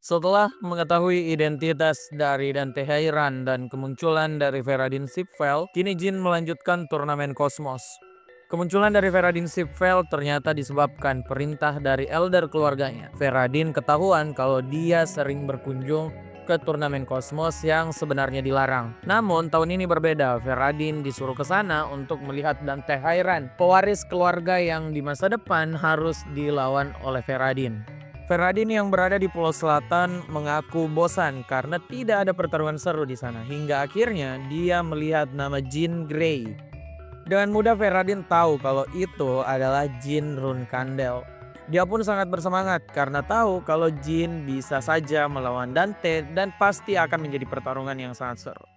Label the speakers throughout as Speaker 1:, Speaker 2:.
Speaker 1: Setelah mengetahui identitas dari Dante Hairan dan kemunculan dari Feradin Sipvel, kini Jin melanjutkan turnamen Kosmos. Kemunculan dari Feradin Sipvel ternyata disebabkan perintah dari elder keluarganya. Feradin ketahuan kalau dia sering berkunjung ke turnamen Kosmos yang sebenarnya dilarang. Namun tahun ini berbeda, Feradin disuruh ke sana untuk melihat Dante Hairan, pewaris keluarga yang di masa depan harus dilawan oleh Feradin. Feradin yang berada di Pulau Selatan mengaku bosan karena tidak ada pertarungan seru di sana. Hingga akhirnya dia melihat nama Jean Grey. Dengan mudah Feradin tahu kalau itu adalah Jin Runkandel. Dia pun sangat bersemangat karena tahu kalau Jin bisa saja melawan Dante dan pasti akan menjadi pertarungan yang sangat seru.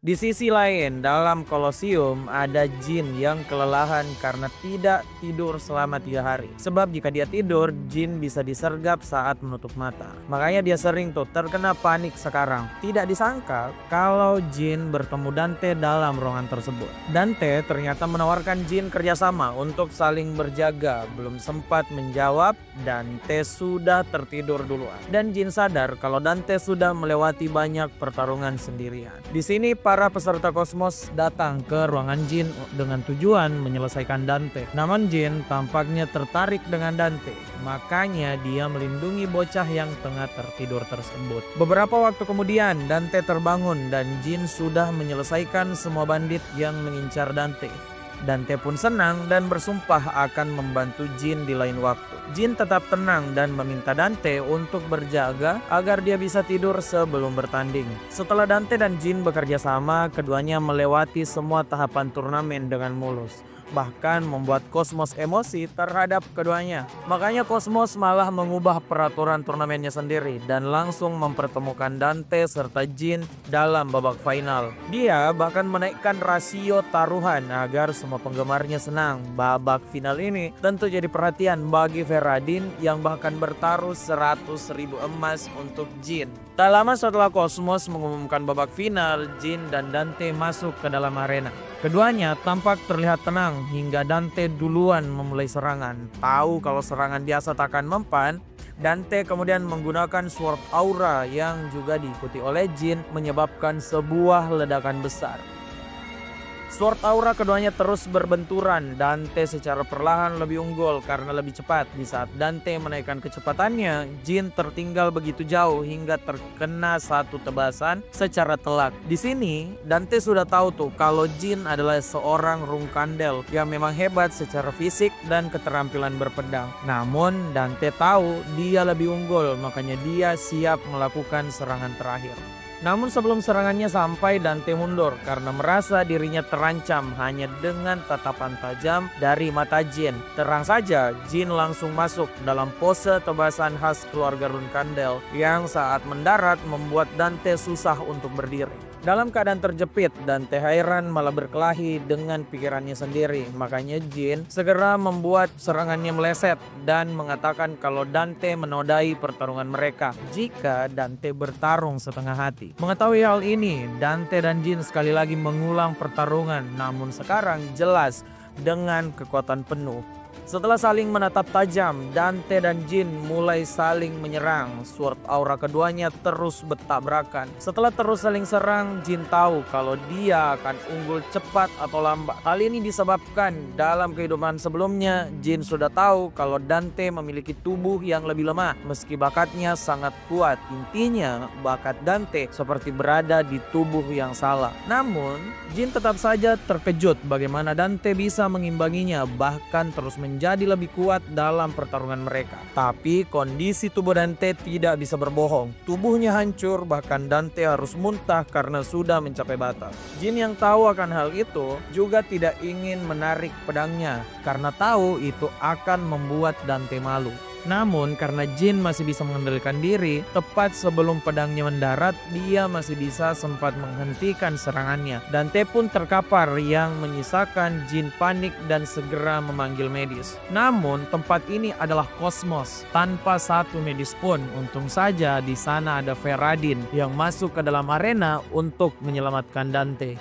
Speaker 1: Di sisi lain, dalam Kolosium ada Jin yang kelelahan karena tidak tidur selama 3 hari. Sebab jika dia tidur, Jin bisa disergap saat menutup mata. Makanya dia sering tuh terkena panik sekarang. Tidak disangka kalau Jin bertemu Dante dalam ruangan tersebut. Dante ternyata menawarkan Jin kerjasama untuk saling berjaga. Belum sempat menjawab, Dante sudah tertidur duluan. Dan Jin sadar kalau Dante sudah melewati banyak pertarungan sendirian. Di sini para peserta Kosmos datang ke ruangan Jin dengan tujuan menyelesaikan Dante. Namun Jin tampaknya tertarik dengan Dante. Makanya dia melindungi bocah yang tengah tertidur tersebut. Beberapa waktu kemudian Dante terbangun dan Jin sudah menyelesaikan semua bandit yang mengincar Dante. Dante pun senang dan bersumpah akan membantu Jin di lain waktu. Jin tetap tenang dan meminta Dante untuk berjaga agar dia bisa tidur sebelum bertanding. Setelah Dante dan Jin bekerja sama, keduanya melewati semua tahapan turnamen dengan mulus. Bahkan membuat Kosmos emosi terhadap keduanya. Makanya Kosmos malah mengubah peraturan turnamennya sendiri dan langsung mempertemukan Dante serta Jin dalam babak final. Dia bahkan menaikkan rasio taruhan agar semua penggemarnya senang. Babak final ini tentu jadi perhatian bagi Feradin yang bahkan bertaruh 100.000 emas untuk Jin. Tak lama setelah Kosmos mengumumkan babak final, Jin dan Dante masuk ke dalam arena. Keduanya tampak terlihat tenang hingga Dante duluan memulai serangan. Tahu kalau serangan biasa tak akan mempan, Dante kemudian menggunakan Sword Aura yang juga diikuti oleh Jin menyebabkan sebuah ledakan besar. Sword Aura keduanya terus berbenturan. Dante secara perlahan lebih unggul karena lebih cepat. Di saat Dante menaikkan kecepatannya, Jin tertinggal begitu jauh hingga terkena satu tebasan secara telak. Di sini Dante sudah tahu tuh kalau Jin adalah seorang Runkandel yang memang hebat secara fisik dan keterampilan berpedang. Namun Dante tahu dia lebih unggul, makanya dia siap melakukan serangan terakhir. Namun sebelum serangannya sampai, Dante mundur karena merasa dirinya terancam hanya dengan tatapan tajam dari mata Jin. Terang saja, Jin langsung masuk dalam pose tebasan khas keluarga Runkandel yang saat mendarat membuat Dante susah untuk berdiri. Dalam keadaan terjepit, Dante Hairan malah berkelahi dengan pikirannya sendiri. Makanya Jin segera membuat serangannya meleset dan mengatakan kalau Dante menodai pertarungan mereka jika Dante bertarung setengah hati. Mengetahui hal ini, Dante dan Jin sekali lagi mengulang pertarungan, namun sekarang jelas dengan kekuatan penuh. Setelah saling menatap tajam, Dante dan Jin mulai saling menyerang. Sword Aura keduanya terus bertabrakan. Setelah terus saling serang, Jin tahu kalau dia akan unggul cepat atau lambat. Hal ini disebabkan dalam kehidupan sebelumnya, Jin sudah tahu kalau Dante memiliki tubuh yang lebih lemah meski bakatnya sangat kuat. Intinya, bakat Dante seperti berada di tubuh yang salah. Namun, Jin tetap saja terkejut bagaimana Dante bisa mengimbanginya, bahkan terus menjadi lebih kuat dalam pertarungan mereka. Tapi kondisi tubuh Dante tidak bisa berbohong. Tubuhnya hancur, bahkan Dante harus muntah karena sudah mencapai batas. Jin yang tahu akan hal itu juga tidak ingin menarik pedangnya karena tahu itu akan membuat Dante malu. Namun karena Jin masih bisa mengendalikan diri, tepat sebelum pedangnya mendarat, dia masih bisa sempat menghentikan serangannya. Dante pun terkapar yang menyisakan Jin panik dan segera memanggil medis. Namun tempat ini adalah Kosmos, tanpa satu medis pun. Untung saja di sana ada Feradin yang masuk ke dalam arena untuk menyelamatkan Dante.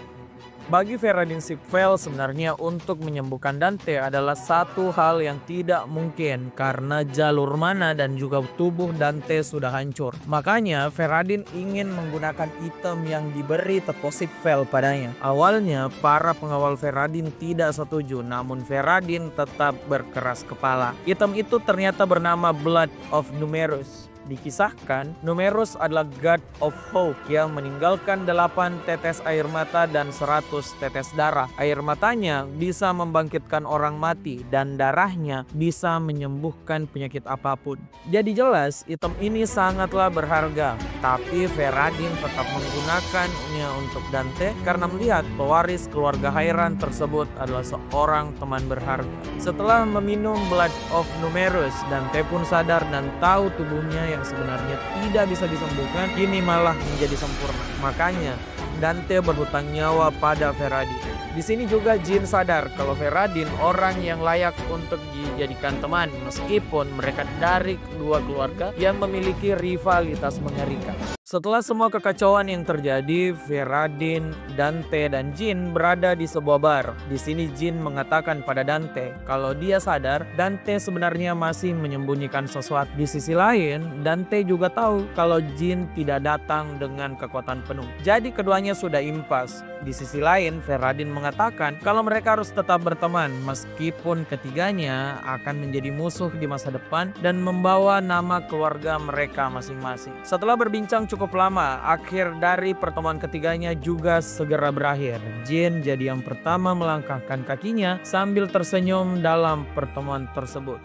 Speaker 1: Bagi Ferradin Sipfel sebenarnya untuk menyembuhkan Dante adalah satu hal yang tidak mungkin karena jalur mana dan juga tubuh Dante sudah hancur. Makanya Ferradin ingin menggunakan item yang diberi Teppo Sipfel padanya. Awalnya para pengawal Ferradin tidak setuju, namun Ferradin tetap berkeras kepala. Item itu ternyata bernama Blood of Numerus. Dikisahkan, Numerus adalah God of Hope yang meninggalkan 8 tetes air mata dan 100 tetes darah. Air matanya bisa membangkitkan orang mati dan darahnya bisa menyembuhkan penyakit apapun. Jadi jelas item ini sangatlah berharga, tapi Ferradin tetap menggunakannya untuk Dante karena melihat pewaris keluarga Hayran tersebut adalah seorang teman berharga. Setelah meminum Blood of Numerus, Dante pun sadar dan tahu tubuhnya yang sebenarnya tidak bisa disembuhkan kini malah menjadi sempurna. Makanya Dante berhutang nyawa pada Ferradin. Di sini juga Jin sadar kalau Ferradin orang yang layak untuk dijadikan teman meskipun mereka dari kedua keluarga yang memiliki rivalitas mengerikan. Setelah semua kekacauan yang terjadi, Ferradin, Dante, dan Jin berada di sebuah bar. Di sini Jin mengatakan pada Dante kalau dia sadar Dante sebenarnya masih menyembunyikan sesuatu. Di sisi lain, Dante juga tahu kalau Jin tidak datang dengan kekuatan penuh. Jadi keduanya sudah impas. Di sisi lain, Ferradin mengatakan kalau mereka harus tetap berteman meskipun ketiganya akan menjadi musuh di masa depan dan membawa nama keluarga mereka masing-masing. Setelah berbincang cukup lama, akhir dari pertemuan ketiganya juga segera berakhir. Jin jadi yang pertama melangkahkan kakinya sambil tersenyum dalam pertemuan tersebut.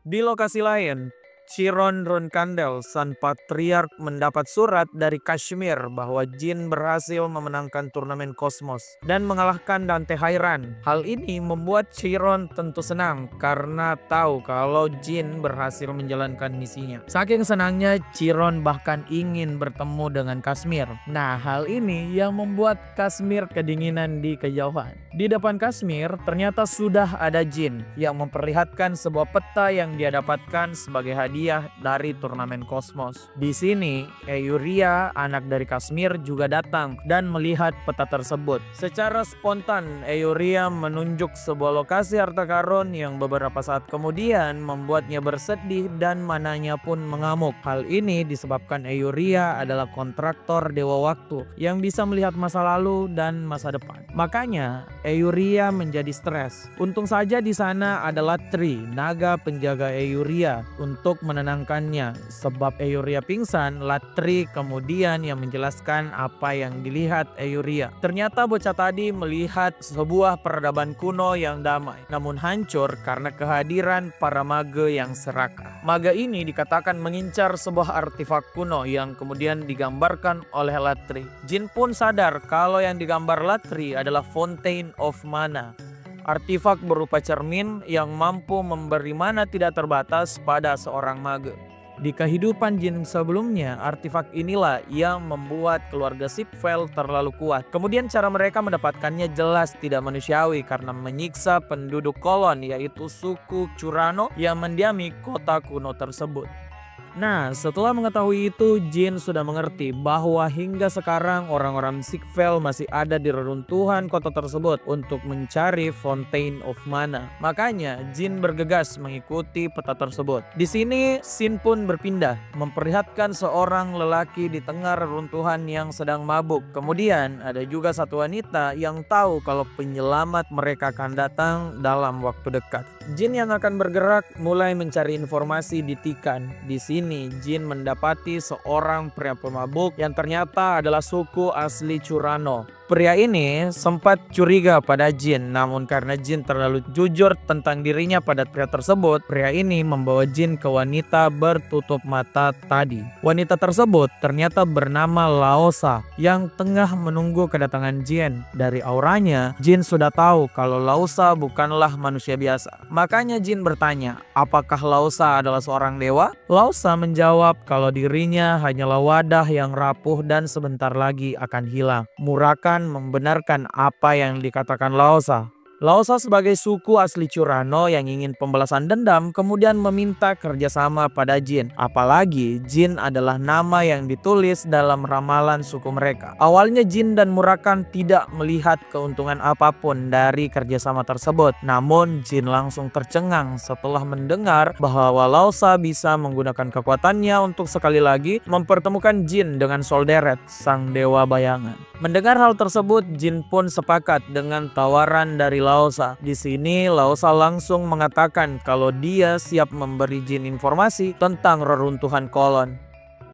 Speaker 1: Di lokasi lain, Chiron Ronkandel, sang patriark, mendapat surat dari Kashmir bahwa Jin berhasil memenangkan turnamen Kosmos dan mengalahkan Dante Hayran. Hal ini membuat Chiron tentu senang karena tahu kalau Jin berhasil menjalankan misinya. Saking senangnya, Chiron bahkan ingin bertemu dengan Kashmir. Nah, hal ini yang membuat Kashmir kedinginan di kejauhan. Di depan Kashmir ternyata sudah ada Jin yang memperlihatkan sebuah peta yang dia dapatkan sebagai hadiah dari turnamen Kosmos. Di sini, Euria, anak dari Kashmir, juga datang dan melihat peta tersebut. Secara spontan, Euria menunjuk sebuah lokasi harta karun yang beberapa saat kemudian membuatnya bersedih dan mananya pun mengamuk. Hal ini disebabkan Euria adalah kontraktor Dewa Waktu yang bisa melihat masa lalu dan masa depan. Makanya, Euria menjadi stres. Untung saja di sana ada Latri, naga penjaga Euria, untuk menenangkannya. Sebab Euria pingsan, Latri kemudian yang menjelaskan apa yang dilihat Euria. Ternyata bocah tadi melihat sebuah peradaban kuno yang damai, namun hancur karena kehadiran para mage yang serakah. Mage ini dikatakan mengincar sebuah artefak kuno yang kemudian digambarkan oleh Latri. Jin pun sadar kalau yang digambar Latri adalah Fountain of Mana. Artefak berupa cermin yang mampu memberi mana tidak terbatas pada seorang mage. Di kehidupan Jin sebelumnya, artefak inilah yang membuat keluarga Sipfel terlalu kuat. Kemudian cara mereka mendapatkannya jelas tidak manusiawi karena menyiksa penduduk kolon, yaitu suku Curano yang mendiami kota kuno tersebut. Nah, setelah mengetahui itu, Jin sudah mengerti bahwa hingga sekarang orang-orang Sipfel masih ada di reruntuhan kota tersebut untuk mencari Fountain of Mana. Makanya, Jin bergegas mengikuti peta tersebut. Di sini, scene pun berpindah, memperlihatkan seorang lelaki di tengah reruntuhan yang sedang mabuk. Kemudian, ada juga satu wanita yang tahu kalau penyelamat mereka akan datang dalam waktu dekat. Jin yang akan bergerak mulai mencari informasi di Tikan. Di sini Jin mendapati seorang pria pemabuk yang ternyata adalah suku asli Curano. Pria ini sempat curiga pada Jin, namun karena Jin terlalu jujur tentang dirinya pada pria tersebut, pria ini membawa Jin ke wanita bertutup mata tadi. Wanita tersebut ternyata bernama Laosa yang tengah menunggu kedatangan Jin. Dari auranya, Jin sudah tahu kalau Laosa bukanlah manusia biasa. Makanya Jin bertanya, apakah Laosa adalah seorang dewa? Laosa menjawab kalau dirinya hanyalah wadah yang rapuh dan sebentar lagi akan hilang. Murakan membenarkan apa yang dikatakan Laosa. Laosa sebagai suku asli Curano yang ingin pembalasan dendam kemudian meminta kerjasama pada Jin. Apalagi Jin adalah nama yang ditulis dalam ramalan suku mereka. Awalnya Jin dan Murakan tidak melihat keuntungan apapun dari kerjasama tersebut. Namun Jin langsung tercengang setelah mendengar bahwa Laosa bisa menggunakan kekuatannya untuk sekali lagi mempertemukan Jin dengan Solderet, sang dewa bayangan. Mendengar hal tersebut, Jin pun sepakat dengan tawaran dari Laosa. Di sini Laosa langsung mengatakan kalau dia siap memberi Jin informasi tentang reruntuhan Kolon.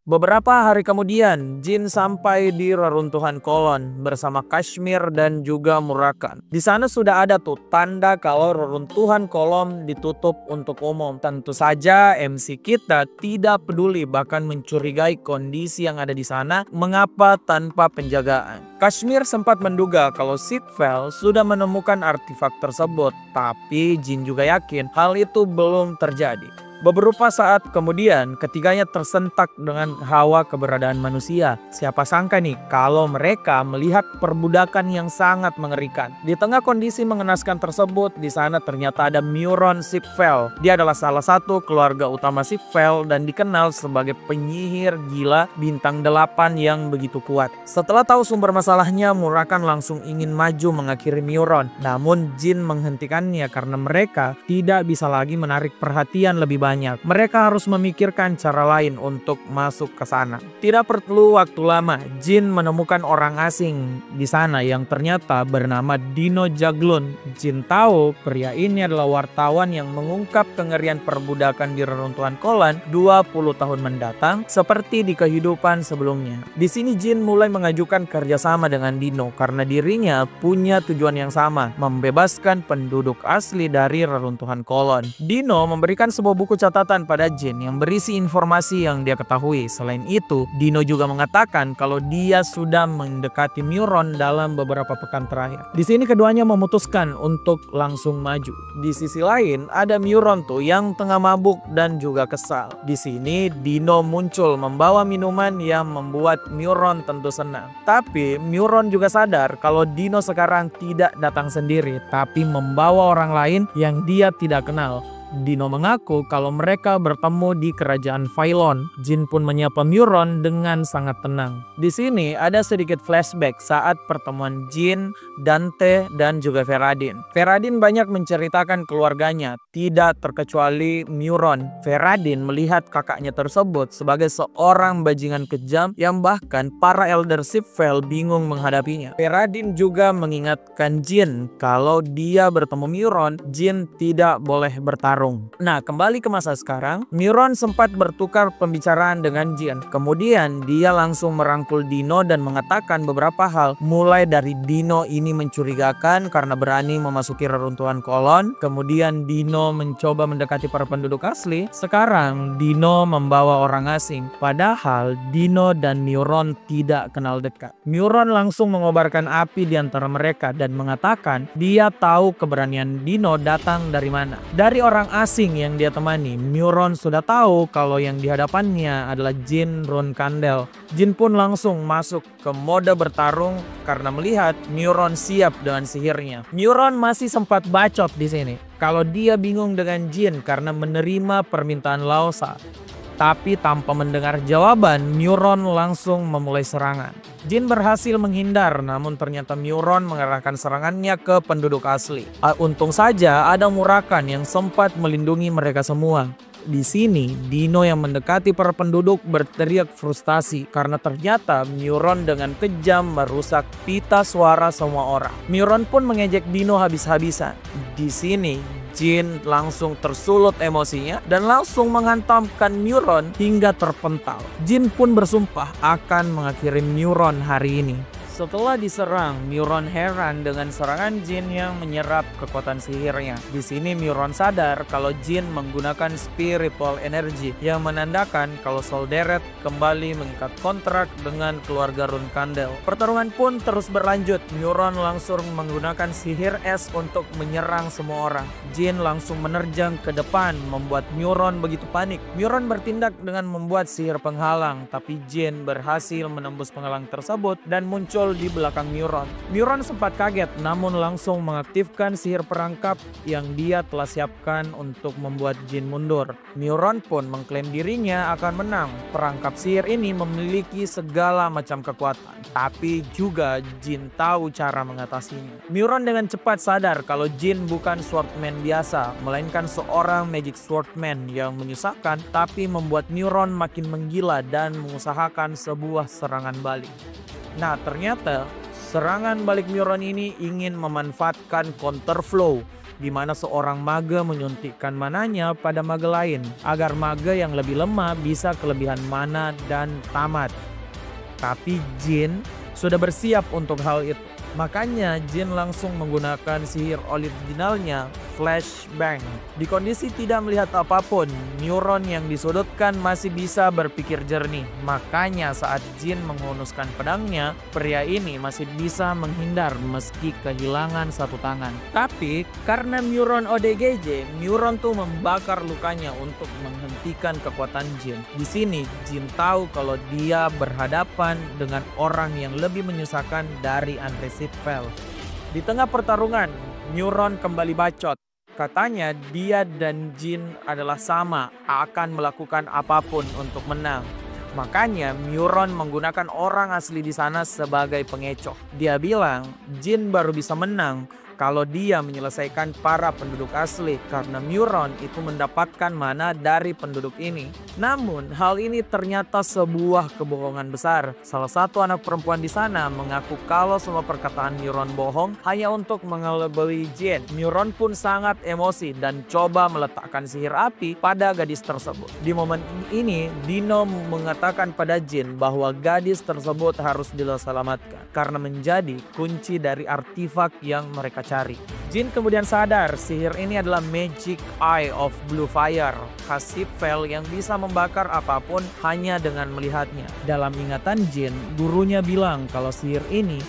Speaker 1: Beberapa hari kemudian, Jin sampai di reruntuhan Kolon bersama Kashmir dan juga Murakan. Di sana sudah ada tuh tanda kalau reruntuhan Kolon ditutup untuk umum. Tentu saja MC kita tidak peduli bahkan mencurigai kondisi yang ada di sana mengapa tanpa penjagaan. Kashmir sempat menduga kalau Sitvel sudah menemukan artefak tersebut, tapi Jin juga yakin hal itu belum terjadi. Beberapa saat kemudian ketiganya tersentak dengan hawa keberadaan manusia. Siapa sangka nih kalau mereka melihat perbudakan yang sangat mengerikan. Di tengah kondisi mengenaskan tersebut, di sana ternyata ada Meuron Sitvel. Dia adalah salah satu keluarga utama Sitvel dan dikenal sebagai penyihir gila bintang 8 yang begitu kuat. Setelah tahu sumber masalahnya, Murakan langsung ingin maju mengakhiri Meuron. Namun Jin menghentikannya karena mereka tidak bisa lagi menarik perhatian lebih banyak. Mereka harus memikirkan cara lain untuk masuk ke sana. Tidak perlu waktu lama, Jin menemukan orang asing di sana yang ternyata bernama Dino Jaglun. Jin tahu pria ini adalah wartawan yang mengungkap kengerian perbudakan di reruntuhan Kolon 20 tahun mendatang seperti di kehidupan sebelumnya. Di sini Jin mulai mengajukan kerjasama dengan Dino karena dirinya punya tujuan yang sama, membebaskan penduduk asli dari reruntuhan Kolon. Dino memberikan sebuah buku catatan pada Jin yang berisi informasi yang dia ketahui. Selain itu, Dino juga mengatakan kalau dia sudah mendekati Meuron dalam beberapa pekan terakhir. Di sini keduanya memutuskan untuk langsung maju. Di sisi lain, ada Meuron tuh yang tengah mabuk dan juga kesal. Di sini Dino muncul membawa minuman yang membuat Meuron tentu senang. Tapi Meuron juga sadar kalau Dino sekarang tidak datang sendiri, tapi membawa orang lain yang dia tidak kenal. Dino mengaku kalau mereka bertemu di kerajaan Phailon. Jin pun menyapa Meuron dengan sangat tenang. Di sini ada sedikit flashback saat pertemuan Jin, Dante, dan juga Feradin. Feradin banyak menceritakan keluarganya, tidak terkecuali Meuron. Feradin melihat kakaknya tersebut sebagai seorang bajingan kejam yang bahkan para elder Sitvel bingung menghadapinya. Feradin juga mengingatkan Jin kalau dia bertemu Meuron, Jin tidak boleh bertarung. Nah, kembali ke masa sekarang, Meuron sempat bertukar pembicaraan dengan Jin. Kemudian dia langsung merangkul Dino dan mengatakan beberapa hal. Mulai dari Dino ini mencurigakan karena berani memasuki reruntuhan Kolon. Kemudian Dino mencoba mendekati para penduduk asli. Sekarang Dino membawa orang asing. Padahal Dino dan Meuron tidak kenal dekat. Meuron langsung mengobarkan api di antara mereka dan mengatakan dia tahu keberanian Dino datang dari mana. Dari orang asing yang dia temani, Meuron sudah tahu kalau yang dihadapannya adalah Jin Runkandel. Jin pun langsung masuk ke mode bertarung karena melihat Meuron siap dengan sihirnya. Meuron masih sempat bacot di sini kalau dia bingung dengan Jin karena menerima permintaan Laosa. Tapi tanpa mendengar jawaban, Meuron langsung memulai serangan. Jin berhasil menghindar, namun ternyata Meuron mengarahkan serangannya ke penduduk asli. Untung saja ada Murakan yang sempat melindungi mereka semua. Di sini, Dino yang mendekati para penduduk berteriak frustasi karena ternyata Meuron dengan kejam merusak pita suara semua orang. Meuron pun mengejek Dino habis-habisan. Di sini, Jin langsung tersulut emosinya dan langsung menghantamkan Meuron hingga terpental. Jin pun bersumpah akan mengakhiri Meuron hari ini. Setelah diserang, Meuron heran dengan serangan Jin yang menyerap kekuatan sihirnya. Di sini Meuron sadar kalau Jin menggunakan spiritual energy yang menandakan kalau Solderet kembali mengikat kontrak dengan keluarga Runkandel. Pertarungan pun terus berlanjut. Meuron langsung menggunakan sihir es untuk menyerang semua orang. Jin langsung menerjang ke depan membuat Meuron begitu panik. Meuron bertindak dengan membuat sihir penghalang, tapi Jin berhasil menembus penghalang tersebut dan muncul muncul di belakang Muron. Muron sempat kaget namun langsung mengaktifkan sihir perangkap yang dia telah siapkan untuk membuat Jin mundur. Muron pun mengklaim dirinya akan menang. Perangkap sihir ini memiliki segala macam kekuatan, tapi juga Jin tahu cara mengatasinya. Muron dengan cepat sadar kalau Jin bukan swordman biasa, melainkan seorang magic swordman yang menyusahkan, tapi membuat Muron makin menggila dan mengusahakan sebuah serangan balik. Nah, ternyata serangan balik Muron ini ingin memanfaatkan counterflow, di mana seorang mage menyuntikkan mananya pada mage lain agar mage yang lebih lemah bisa kelebihan mana dan tamat. Tapi Jin sudah bersiap untuk hal itu. Makanya Jin langsung menggunakan sihir originalnya, Flashbang. Di kondisi tidak melihat apapun, Muron yang disudutkan masih bisa berpikir jernih. Makanya saat Jin menghunuskan pedangnya, pria ini masih bisa menghindar meski kehilangan satu tangan. Tapi karena Muron ODGJ, Muron tuh membakar lukanya untuk menghentikan kekuatan Jin. Di sini Jin tahu kalau dia berhadapan dengan orang yang lebih menyusahkan dari Andre Sipvel. Di tengah pertarungan, Muron kembali bacot. Katanya dia dan Jin adalah sama, akan melakukan apapun untuk menang. Makanya Muron menggunakan orang asli di sana sebagai pengecoh. Dia bilang Jin baru bisa menang kalau dia menyelesaikan para penduduk asli, karena Muron itu mendapatkan mana dari penduduk ini. Namun hal ini ternyata sebuah kebohongan besar. Salah satu anak perempuan di sana mengaku kalau semua perkataan Muron bohong hanya untuk mengelabui Jin. Muron pun sangat emosi dan coba meletakkan sihir api pada gadis tersebut. Di momen ini Dino mengatakan pada Jin bahwa gadis tersebut harus diselamatkan karena menjadi kunci dari artefak yang mereka cari. Jin kemudian sadar sihir ini adalah Magic Eye of Blue Fire, khas Sipvel yang bisa membakar apapun hanya dengan melihatnya. Dalam ingatan Jin, gurunya bilang kalau sihir ini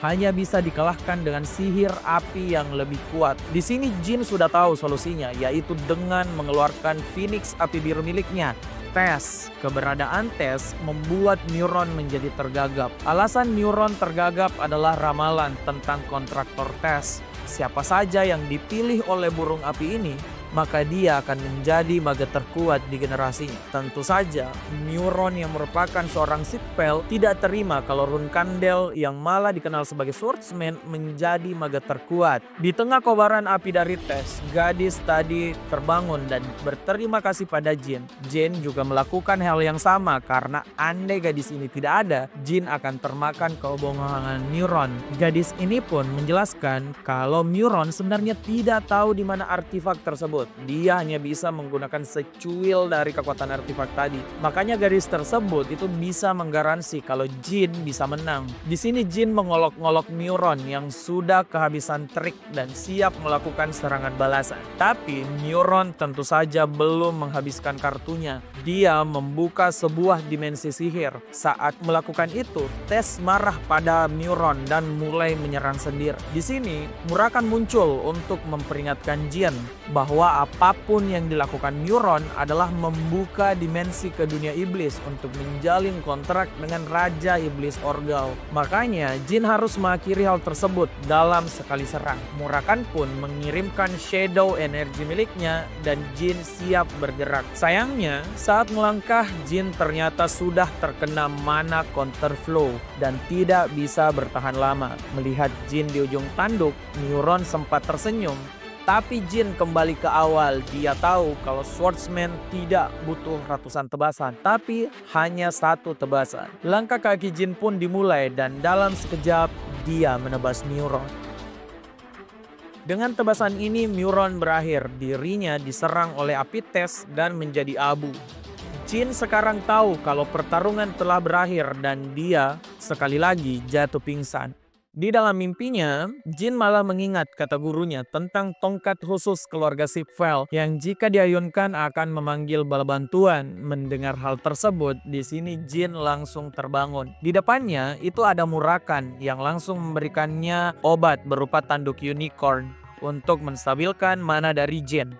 Speaker 1: hanya bisa dikalahkan dengan sihir api yang lebih kuat. Di sini Jin sudah tahu solusinya, yaitu dengan mengeluarkan Phoenix api biru miliknya. Tess. Keberadaan Tess membuat Muron menjadi tergagap. Alasan Muron tergagap adalah ramalan tentang kontraktor Tess. Siapa saja yang dipilih oleh burung api ini, maka dia akan menjadi mage terkuat di generasinya. Tentu saja, Muron yang merupakan seorang Sipvel tidak terima kalau Run Kandel yang malah dikenal sebagai swordsman menjadi mage terkuat. Di tengah kobaran api dari Tess, gadis tadi terbangun dan berterima kasih pada Jin. Jin juga melakukan hal yang sama karena andai gadis ini tidak ada, Jin akan termakan kebohongan Muron. Gadis ini pun menjelaskan kalau Muron sebenarnya tidak tahu di mana artefak tersebut. Dia hanya bisa menggunakan secuil dari kekuatan artefak tadi. Makanya gadis tersebut itu bisa menggaransi kalau Jin bisa menang. Di sini Jin mengolok-ngolok Muron yang sudah kehabisan trik dan siap melakukan serangan balasan. Tapi Muron tentu saja belum menghabiskan kartunya. Dia membuka sebuah dimensi sihir. Saat melakukan itu, Tess marah pada Muron dan mulai menyerang sendiri. Di sini Murakan muncul untuk memperingatkan Jin bahwa apapun yang dilakukan Muron adalah membuka dimensi ke dunia iblis untuk menjalin kontrak dengan Raja Iblis Orgal. Makanya Jin harus mengakhiri hal tersebut dalam sekali serang. Murakan pun mengirimkan shadow energi miliknya dan Jin siap bergerak. Sayangnya saat melangkah Jin ternyata sudah terkena mana counterflow dan tidak bisa bertahan lama. Melihat Jin di ujung tanduk, Muron sempat tersenyum. Tapi Jin kembali ke awal. Dia tahu kalau swordsman tidak butuh ratusan tebasan, tapi hanya satu tebasan. Langkah kaki Jin pun dimulai dan dalam sekejap dia menebas Muron. Dengan tebasan ini Muron berakhir. Dirinya diserang oleh api Tess dan menjadi abu. Jin sekarang tahu kalau pertarungan telah berakhir dan dia sekali lagi jatuh pingsan. Di dalam mimpinya, Jin malah mengingat kata gurunya tentang tongkat khusus keluarga Sipvel yang jika diayunkan akan memanggil bala bantuan. Mendengar hal tersebut, di sini Jin langsung terbangun. Di depannya itu ada Murakan yang langsung memberikannya obat berupa tanduk unicorn untuk menstabilkan mana dari Jin.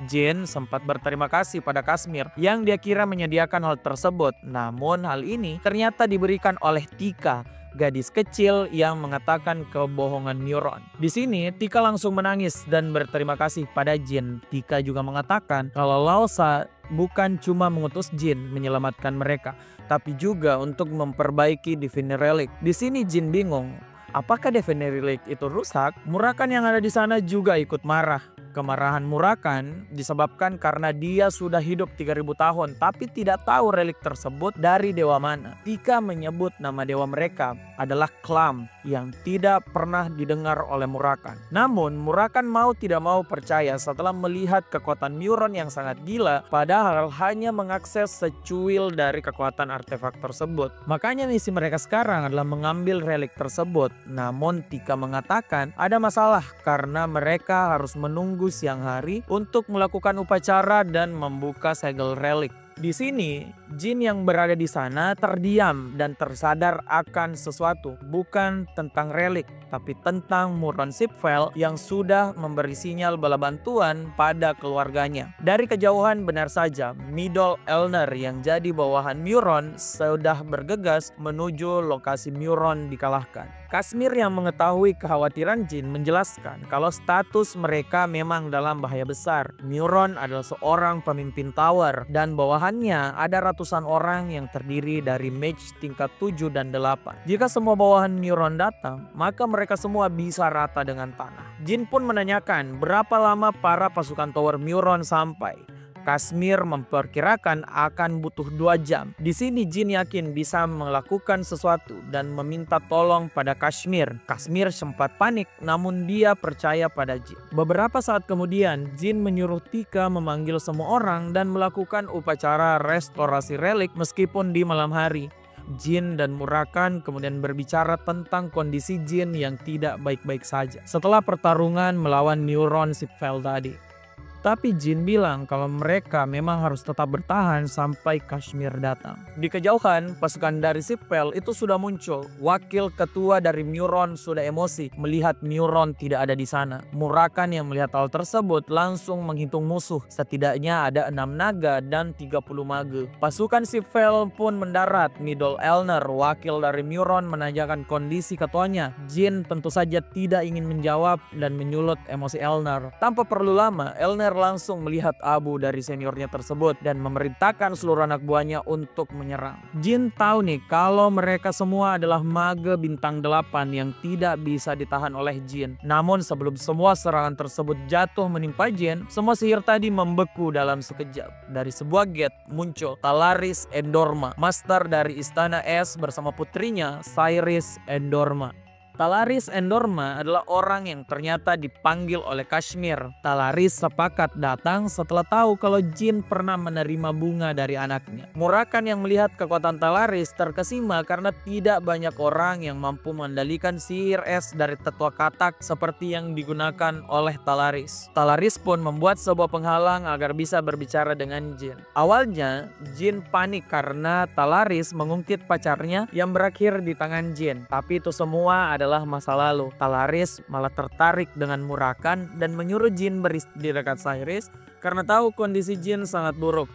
Speaker 1: Jin sempat berterima kasih pada Kashmir yang dia kira menyediakan hal tersebut. Namun hal ini ternyata diberikan oleh Tika, gadis kecil yang mengatakan kebohongan Muron. Di sini Tika langsung menangis dan berterima kasih pada Jin. Tika juga mengatakan kalau Laosa bukan cuma mengutus Jin menyelamatkan mereka, tapi juga untuk memperbaiki Divinity Relic. Di sini Jin bingung, apakah Divinity Relic itu rusak? Murakan yang ada di sana juga ikut marah. Kemarahan Murakan disebabkan karena dia sudah hidup 3000 tahun tapi tidak tahu relik tersebut dari dewa mana. Tika menyebut nama dewa mereka adalah Klam yang tidak pernah didengar oleh Murakan. Namun Murakan mau tidak mau percaya setelah melihat kekuatan Muron yang sangat gila, padahal hanya mengakses secuil dari kekuatan artefak tersebut. Makanya misi mereka sekarang adalah mengambil relik tersebut. Namun Tika mengatakan ada masalah karena mereka harus menunggu siang hari untuk melakukan upacara dan membuka segel relik. Di sini, Jin yang berada di sana terdiam dan tersadar akan sesuatu, bukan tentang relik, tapi tentang Muron Sipfel yang sudah memberi sinyal bala bantuan pada keluarganya. Dari kejauhan benar saja, Midol Elner yang jadi bawahan Muron sudah bergegas menuju lokasi Muron dikalahkan. Kashmir yang mengetahui kekhawatiran Jin menjelaskan kalau status mereka memang dalam bahaya besar. Muron adalah seorang pemimpin tower dan bawahannya ada ratusan orang yang terdiri dari mage tingkat 7 dan 8. Jika semua bawahan Muron datang, maka mereka semua bisa rata dengan tanah. Jin pun menanyakan berapa lama para pasukan tower Muron sampai. Kashmir memperkirakan akan butuh 2 jam. Di sini Jin yakin bisa melakukan sesuatu dan meminta tolong pada Kashmir. Kashmir sempat panik namun dia percaya pada Jin. Beberapa saat kemudian Jin menyuruh Tika memanggil semua orang dan melakukan upacara restorasi relik meskipun di malam hari. Jin dan Murakan kemudian berbicara tentang kondisi Jin yang tidak baik-baik saja setelah pertarungan melawan Muron Sipfel tadi. Tapi Jin bilang kalau mereka memang harus tetap bertahan sampai Kashmir datang. Di kejauhan, pasukan dari Sipfel itu sudah muncul. Wakil ketua dari Muron sudah emosi melihat Muron tidak ada di sana. Murakan yang melihat hal tersebut langsung menghitung musuh. Setidaknya ada 6 naga dan 30 mage. Pasukan Sipfel pun mendarat. Midol Elner, wakil dari Muron, menanyakan kondisi ketuanya. Jin tentu saja tidak ingin menjawab dan menyulut emosi Elner. Tanpa perlu lama, Elner langsung melihat abu dari seniornya tersebut dan memerintahkan seluruh anak buahnya untuk menyerang. Jin tahu nih kalau mereka semua adalah mage bintang 8 yang tidak bisa ditahan oleh Jin. Namun sebelum semua serangan tersebut jatuh menimpa Jin, semua sihir tadi membeku dalam sekejap. Dari sebuah gate muncul Talaris Endorma, master dari Istana Es bersama putrinya Cyrus Endorma. Talaris Endorma adalah orang yang ternyata dipanggil oleh Kashmir. Talaris sepakat datang setelah tahu kalau Jin pernah menerima bunga dari anaknya. Murakan yang melihat kekuatan Talaris terkesima karena tidak banyak orang yang mampu mengendalikan sihir es dari tetua katak seperti yang digunakan oleh Talaris. Talaris pun membuat sebuah penghalang agar bisa berbicara dengan Jin. Awalnya Jin panik karena Talaris mengungkit pacarnya yang berakhir di tangan Jin. Tapi itu semua adalah masa lalu. Talaris malah tertarik dengan Murakan dan menyuruh Jin beristirahat di dekat Cyrus karena tahu kondisi Jin sangat buruk.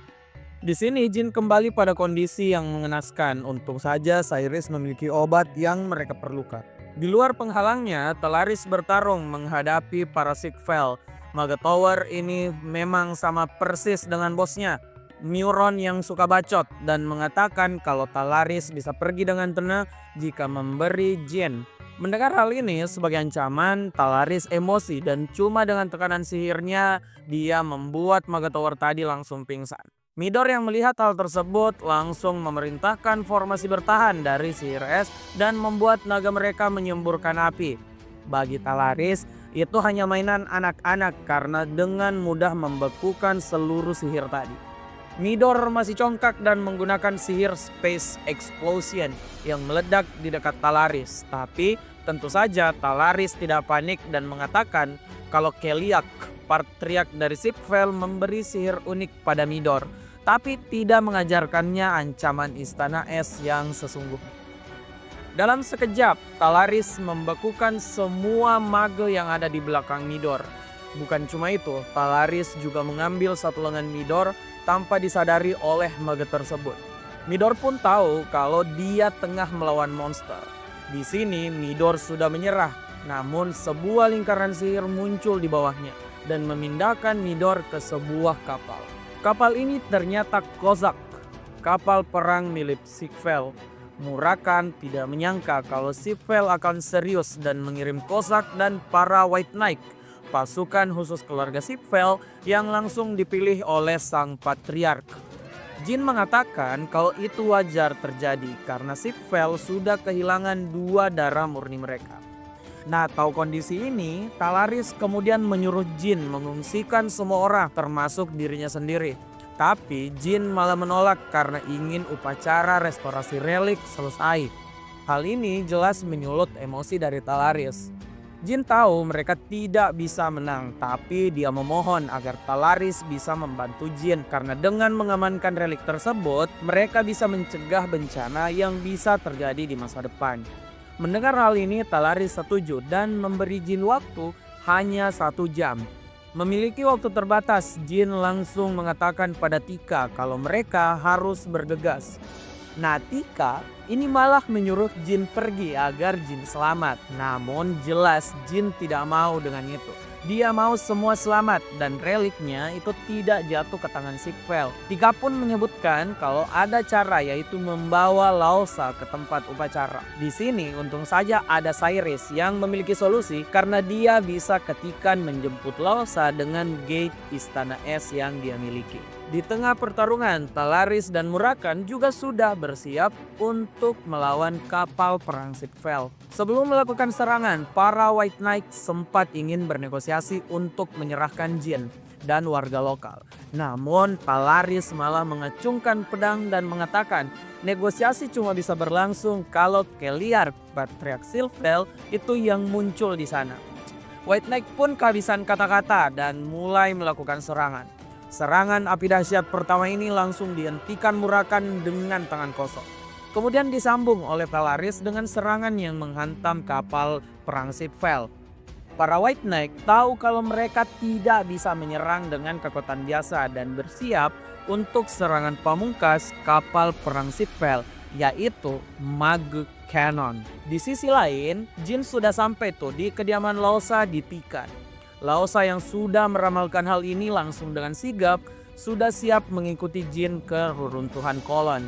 Speaker 1: Di sini Jin kembali pada kondisi yang mengenaskan. Untung saja Cyrus memiliki obat yang mereka perlukan. Di luar penghalangnya, Talaris bertarung menghadapi para Sipfel. Mage Tower ini memang sama persis dengan bosnya, Muron yang suka bacot dan mengatakan kalau Talaris bisa pergi dengan tenang jika memberi Jin. Mendengar hal ini sebagai ancaman, Talaris emosi dan cuma dengan tekanan sihirnya dia membuat Mage Tower tadi langsung pingsan. Midor yang melihat hal tersebut langsung memerintahkan formasi bertahan dari sihir es dan membuat naga mereka menyemburkan api. Bagi Talaris, itu hanya mainan anak-anak karena dengan mudah membekukan seluruh sihir tadi. Midor masih congkak dan menggunakan sihir Space Explosion yang meledak di dekat Talaris. Tapi tentu saja Talaris tidak panik dan mengatakan kalau Keliak, patriark dari Sipfel, memberi sihir unik pada Midor, tapi tidak mengajarkannya ancaman Istana Es yang sesungguhnya. Dalam sekejap, Talaris membekukan semua mage yang ada di belakang Midor. Bukan cuma itu, Talaris juga mengambil satu lengan Midor tanpa disadari oleh mage tersebut. Midor pun tahu kalau dia tengah melawan monster. Di sini Midor sudah menyerah, namun sebuah lingkaran sihir muncul di bawahnya dan memindahkan Midor ke sebuah kapal. Kapal ini ternyata Kozak, kapal perang milik Sigvel. Murakan tidak menyangka kalau Sigvel akan serius dan mengirim Kozak dan para White Knight, pasukan khusus keluarga Sigvel yang langsung dipilih oleh sang patriark. Jin mengatakan kalau itu wajar terjadi karena Sigvel sudah kehilangan 2 darah murni mereka. Nah, tahu kondisi ini, Talaris kemudian menyuruh Jin mengungsikan semua orang termasuk dirinya sendiri. Tapi Jin malah menolak karena ingin upacara restorasi relik selesai. Hal ini jelas menyulut emosi dari Talaris. Jin tahu mereka tidak bisa menang, tapi dia memohon agar Talaris bisa membantu Jin karena dengan mengamankan relik tersebut, mereka bisa mencegah bencana yang bisa terjadi di masa depan. Mendengar hal ini, Talaris setuju dan memberi Jin waktu hanya 1 jam. Memiliki waktu terbatas, Jin langsung mengatakan pada Tika kalau mereka harus bergegas. Nah, Tika ini malah menyuruh Jin pergi agar Jin selamat. Namun jelas Jin tidak mau dengan itu. Dia mau semua selamat dan reliknya itu tidak jatuh ke tangan Sigvel. Tika pun menyebutkan kalau ada cara, yaitu membawa Laosa ke tempat upacara. Di sini untung saja ada Cyrus yang memiliki solusi karena dia bisa ketika menjemput Laosa dengan gate istana es yang dia miliki. Di tengah pertarungan, Talaris dan Murakan juga sudah bersiap untuk melawan kapal perang Sigvel. Sebelum melakukan serangan, para White Knight sempat ingin bernegosiasi untuk menyerahkan Jin dan warga lokal. Namun Talaris malah mengacungkan pedang dan mengatakan negosiasi cuma bisa berlangsung kalau Keliar, patriark Silvel, itu yang muncul di sana. White Knight pun kehabisan kata-kata dan mulai melakukan serangan. Serangan api dahsyat pertama ini langsung dihentikan Murakan dengan tangan kosong. Kemudian disambung oleh Talaris dengan serangan yang menghantam kapal perang Sigvel. Para White Knight tahu kalau mereka tidak bisa menyerang dengan kekuatan biasa dan bersiap untuk serangan pamungkas kapal perang Sigvel, yaitu Mage Cannon. Di sisi lain, Jin sudah sampai tuh di kediaman Laosa di Tikan. Laosa yang sudah meramalkan hal ini langsung dengan sigap sudah siap mengikuti Jin ke reruntuhan kolon.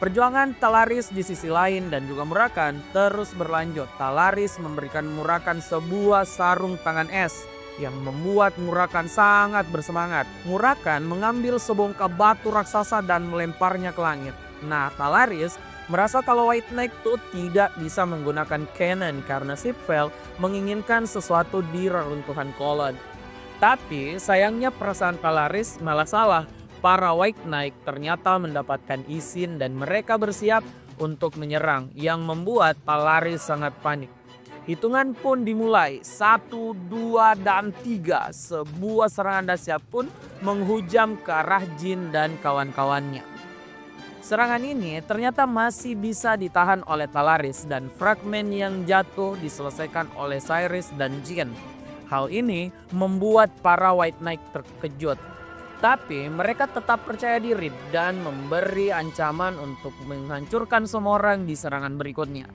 Speaker 1: Perjuangan Talaris di sisi lain dan juga Murakan terus berlanjut. Talaris memberikan Murakan sebuah sarung tangan es yang membuat Murakan sangat bersemangat. Murakan mengambil sebongkah batu raksasa dan melemparnya ke langit. Nah, Talaris merasa kalau White Knight itu tidak bisa menggunakan cannon karena Sigvel menginginkan sesuatu di reruntuhan kolon. Tapi sayangnya perasaan Talaris malah salah. Para White Knight ternyata mendapatkan izin dan mereka bersiap untuk menyerang yang membuat Talaris sangat panik. Hitungan pun dimulai, 1, 2, dan 3. Sebuah serangan dahsyat pun menghujam ke arah Jin dan kawan-kawannya. Serangan ini ternyata masih bisa ditahan oleh Talaris dan fragmen yang jatuh diselesaikan oleh Cyrus dan Jin. Hal ini membuat para White Knight terkejut. Tapi mereka tetap percaya diri dan memberi ancaman untuk menghancurkan semua orang di serangan berikutnya.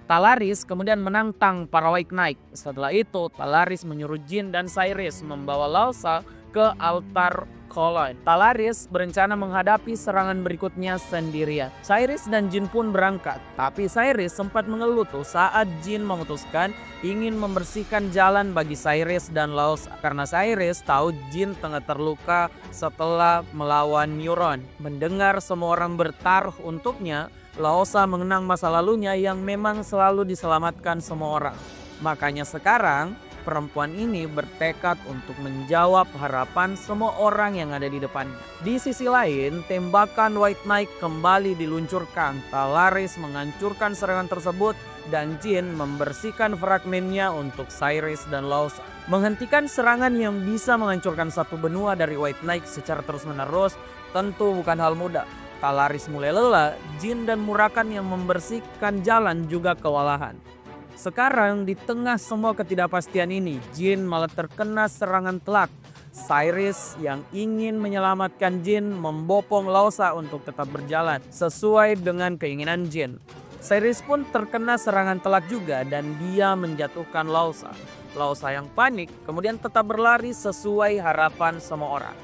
Speaker 1: Talaris kemudian menantang para White Knight. Setelah itu Talaris menyuruh Jin dan Cyrus membawa Laosa ke altar kolon. Talaris berencana menghadapi serangan berikutnya sendirian. Cyrus dan Jin pun berangkat. Tapi Cyrus sempat mengeluh tuh saat Jin memutuskan ingin membersihkan jalan bagi Cyrus dan Laosa. Karena Cyrus tahu Jin tengah terluka setelah melawan Neuron. Mendengar semua orang bertaruh untuknya, Laosa mengenang masa lalunya yang memang selalu diselamatkan semua orang. Makanya sekarang perempuan ini bertekad untuk menjawab harapan semua orang yang ada di depannya. Di sisi lain, tembakan White Knight kembali diluncurkan. Talaris menghancurkan serangan tersebut dan Jin membersihkan fragmennya untuk Cyrus dan Laosa. Menghentikan serangan yang bisa menghancurkan satu benua dari White Knight secara terus-menerus tentu bukan hal mudah. Talaris mulai lelah, Jin dan Murakan yang membersihkan jalan juga kewalahan. Sekarang di tengah semua ketidakpastian ini, Jin malah terkena serangan telak. Cyrus yang ingin menyelamatkan Jin membopong Laosa untuk tetap berjalan sesuai dengan keinginan Jin. Cyrus pun terkena serangan telak juga dan dia menjatuhkan Laosa. Laosa yang panik kemudian tetap berlari sesuai harapan semua orang.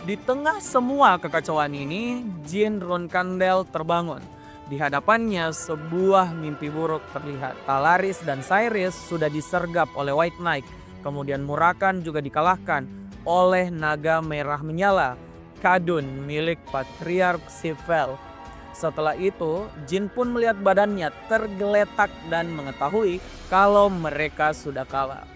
Speaker 1: Di tengah semua kekacauan ini, Jin Runkandel terbangun. Di hadapannya sebuah mimpi buruk terlihat. Talaris dan Cyrus sudah disergap oleh White Knight. Kemudian Murakan juga dikalahkan oleh naga merah menyala, Kadun milik Patriark Sipvel. Setelah itu, Jin pun melihat badannya tergeletak dan mengetahui kalau mereka sudah kalah.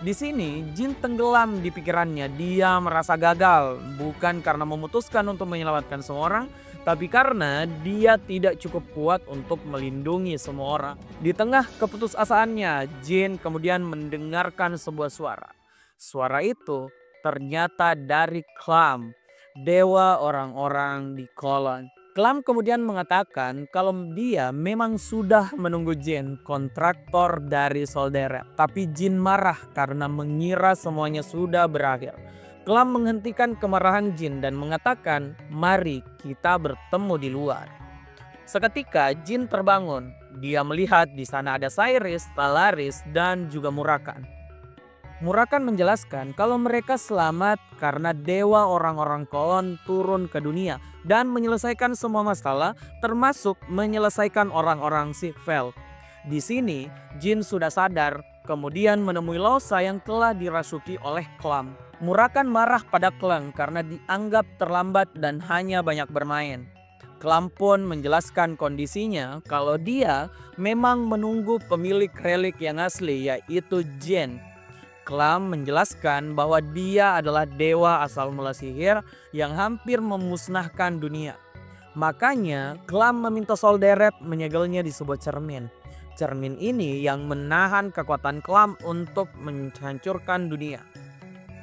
Speaker 1: Di sini, Jin tenggelam di pikirannya. Dia merasa gagal, bukan karena memutuskan untuk menyelamatkan semua orang, tapi karena dia tidak cukup kuat untuk melindungi semua orang. Di tengah keputusasaannya, Jin kemudian mendengarkan sebuah suara. Suara itu ternyata dari Clam, dewa orang-orang di Kolon. Clam kemudian mengatakan kalau dia memang sudah menunggu Jin, kontraktor dari Solderet. Tapi Jin marah karena mengira semuanya sudah berakhir. Clam menghentikan kemarahan Jin dan mengatakan, "Mari kita bertemu di luar." Seketika Jin terbangun. Dia melihat di sana ada Cyrus, Talaris, dan juga Murakan. Murakan menjelaskan kalau mereka selamat karena dewa orang-orang Kolon turun ke dunia dan menyelesaikan semua masalah, termasuk menyelesaikan orang-orang Sipvel. Di sini Jin sudah sadar, kemudian menemui Laosa yang telah dirasuki oleh Clam. Murakan marah pada Clam karena dianggap terlambat dan hanya banyak bermain. Clam pun menjelaskan kondisinya kalau dia memang menunggu pemilik relik yang asli, yaitu Jin. Clam menjelaskan bahwa dia adalah dewa asal mula sihir yang hampir memusnahkan dunia. Makanya Clam meminta Solderet menyegelnya di sebuah cermin. Cermin ini yang menahan kekuatan Clam untuk menghancurkan dunia.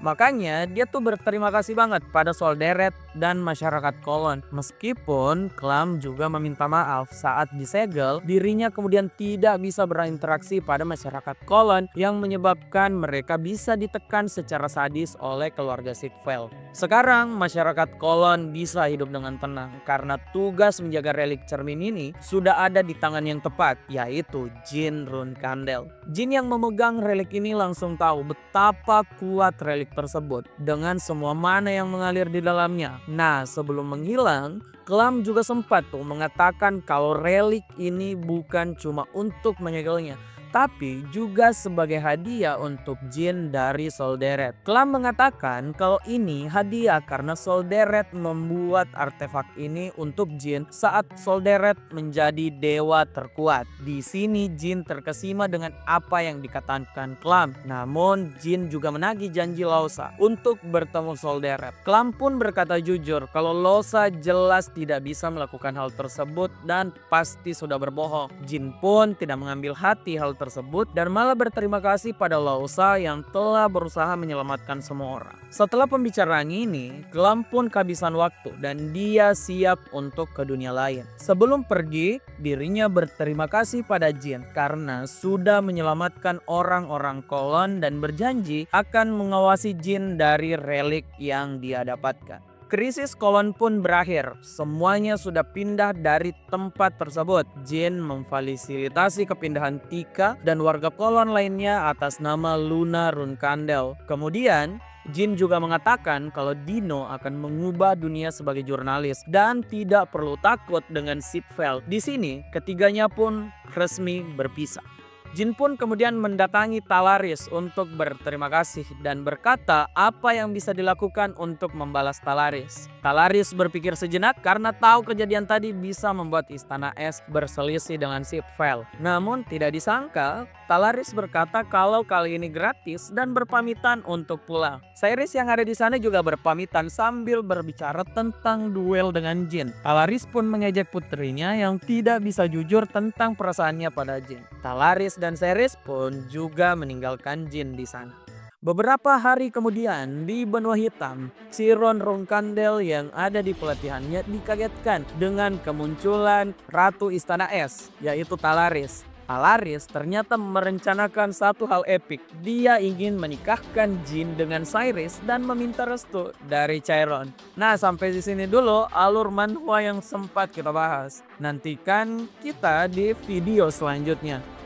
Speaker 1: Makanya dia tuh berterima kasih banget pada Solderet dan masyarakat Kolon. Meskipun Clam juga meminta maaf saat disegel, dirinya kemudian tidak bisa berinteraksi pada masyarakat Kolon yang menyebabkan mereka bisa ditekan secara sadis oleh keluarga Sipvel. Sekarang masyarakat Kolon bisa hidup dengan tenang karena tugas menjaga relik cermin ini sudah ada di tangan yang tepat, yaitu Jin Runkandel. Jin yang memegang relik ini langsung tahu betapa kuat relik tersebut dengan semua mana yang mengalir di dalamnya. Nah, sebelum menghilang, Clam juga sempat tuh mengatakan kalau relik ini bukan cuma untuk menyegelnya, tapi juga sebagai hadiah untuk Jin dari Solderet. Clam mengatakan kalau ini hadiah karena Solderet membuat artefak ini untuk Jin saat Solderet menjadi dewa terkuat. Di sini Jin terkesima dengan apa yang dikatakan Clam. Namun Jin juga menagih janji Laosa untuk bertemu Solderet. Clam pun berkata jujur kalau Laosa jelas tidak bisa melakukan hal tersebut dan pasti sudah berbohong. Jin pun tidak mengambil hati hal tersebut dan malah berterima kasih pada Laosa yang telah berusaha menyelamatkan semua orang. Setelah pembicaraan ini, Clam pun kehabisan waktu dan dia siap untuk ke dunia lain. Sebelum pergi, dirinya berterima kasih pada Jin karena sudah menyelamatkan orang-orang Kolon dan berjanji akan mengawasi Jin dari relik yang dia dapatkan. Krisis Kolon pun berakhir. Semuanya sudah pindah dari tempat tersebut. Jin memfasilitasi kepindahan Tika dan warga Kolon lainnya atas nama Luna Runkandel. Kemudian Jin juga mengatakan kalau Dino akan mengubah dunia sebagai jurnalis dan tidak perlu takut dengan Sipvel. Di sini ketiganya pun resmi berpisah. Jin pun kemudian mendatangi Talaris untuk berterima kasih dan berkata apa yang bisa dilakukan untuk membalas Talaris. Talaris berpikir sejenak karena tahu kejadian tadi bisa membuat Istana Es berselisih dengan Sipvel. Namun tidak disangka Talaris berkata kalau kali ini gratis dan berpamitan untuk pulang. Cyrus yang ada di sana juga berpamitan sambil berbicara tentang duel dengan Jin. Talaris pun mengejek putrinya yang tidak bisa jujur tentang perasaannya pada Jin. Talaris dan Cyrus pun juga meninggalkan Jin di sana. Beberapa hari kemudian di benua hitam, Chiron Runkandel yang ada di pelatihannya dikagetkan dengan kemunculan Ratu Istana Es, yaitu Talaris. Alaris ternyata merencanakan satu hal epik. Dia ingin menikahkan Jin dengan Cyrus dan meminta restu dari Chiron. Nah, sampai di sini dulu alur manhwa yang sempat kita bahas. Nantikan kita di video selanjutnya.